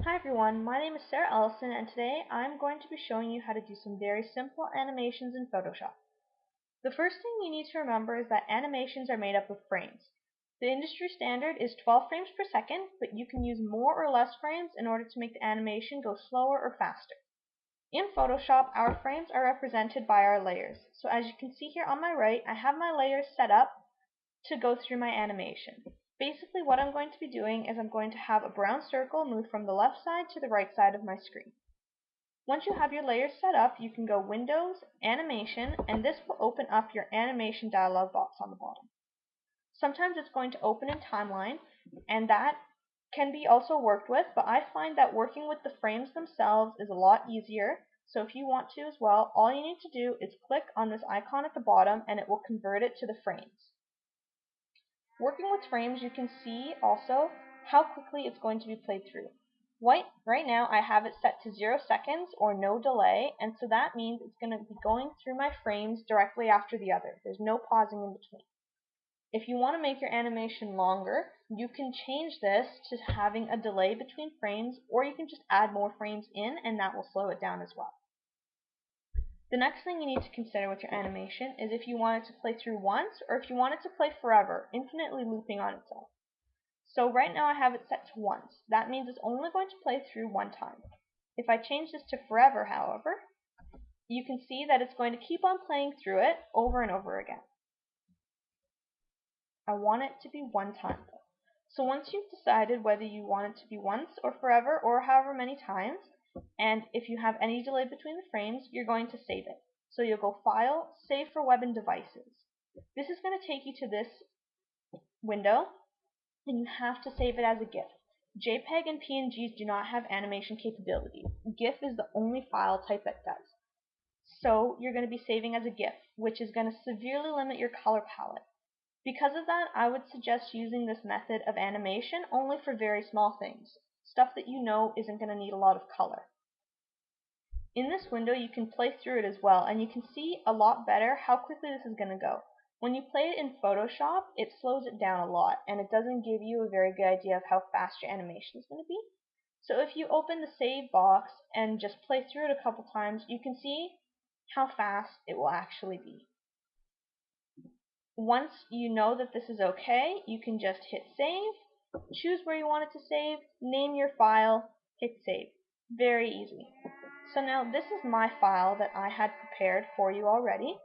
Hi everyone, my name is Sarah Ellison and today I'm going to be showing you how to do some very simple animations in Photoshop. The first thing you need to remember is that animations are made up of frames. The industry standard is 12 frames per second, but you can use more or less frames in order to make the animation go slower or faster. In Photoshop, our frames are represented by our layers. So as you can see here on my right, I have my layers set up to go through my animation. Basically what I'm going to be doing is I'm going to have a brown circle move from the left side to the right side of my screen. Once you have your layers set up, you can go Windows, Animation, and this will open up your animation dialog box on the bottom. Sometimes it's going to open in Timeline, and that can be also worked with, but I find that working with the frames themselves is a lot easier. So if you want to as well, all you need to do is click on this icon at the bottom and it will convert it to the frames. Working with frames, you can see also how quickly it's going to be played through. Right now I have it set to 0 seconds or no delay, and so that means it's going to be going through my frames directly after the other. There's no pausing in between. If you want to make your animation longer, you can change this to having a delay between frames, or you can just add more frames in and that will slow it down as well. The next thing you need to consider with your animation is if you want it to play through once or if you want it to play forever, infinitely looping on itself. So right now I have it set to once. That means it's only going to play through one time. If I change this to forever, however, you can see that it's going to keep on playing through it over and over again. I want it to be one time though. So once you've decided whether you want it to be once or forever or however many times, and if you have any delay between the frames, you're going to save it. So you'll go File, Save for Web and Devices. This is going to take you to this window, and you have to save it as a GIF. JPEG and PNGs do not have animation capabilities. GIF is the only file type that does. So you're going to be saving as a GIF, which is going to severely limit your color palette. Because of that, I would suggest using this method of animation only for very small things, stuff that you know isn't going to need a lot of color. In this window, you can play through it as well, and you can see a lot better how quickly this is going to go. When you play it in Photoshop, it slows it down a lot, and it doesn't give you a very good idea of how fast your animation is going to be. So if you open the save box and just play through it a couple times, you can see how fast it will actually be. Once you know that this is okay, you can just hit save, choose where you want it to save, name your file, hit save. Very easy. So now this is my file that I had prepared for you already,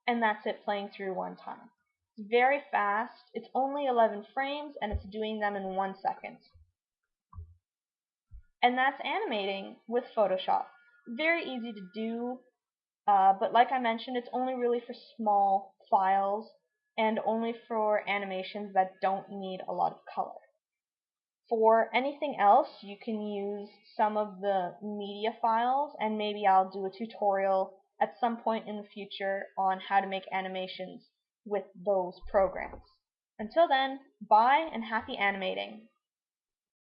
and that's it playing through one time. It's very fast, it's only 11 frames, and it's doing them in 1 second. And that's animating with Photoshop. Very easy to do, but like I mentioned, it's only really for small files and only for animations that don't need a lot of color. For anything else, you can use some of the media files, and maybe I'll do a tutorial at some point in the future on how to make animations with those programs. Until then, bye and happy animating!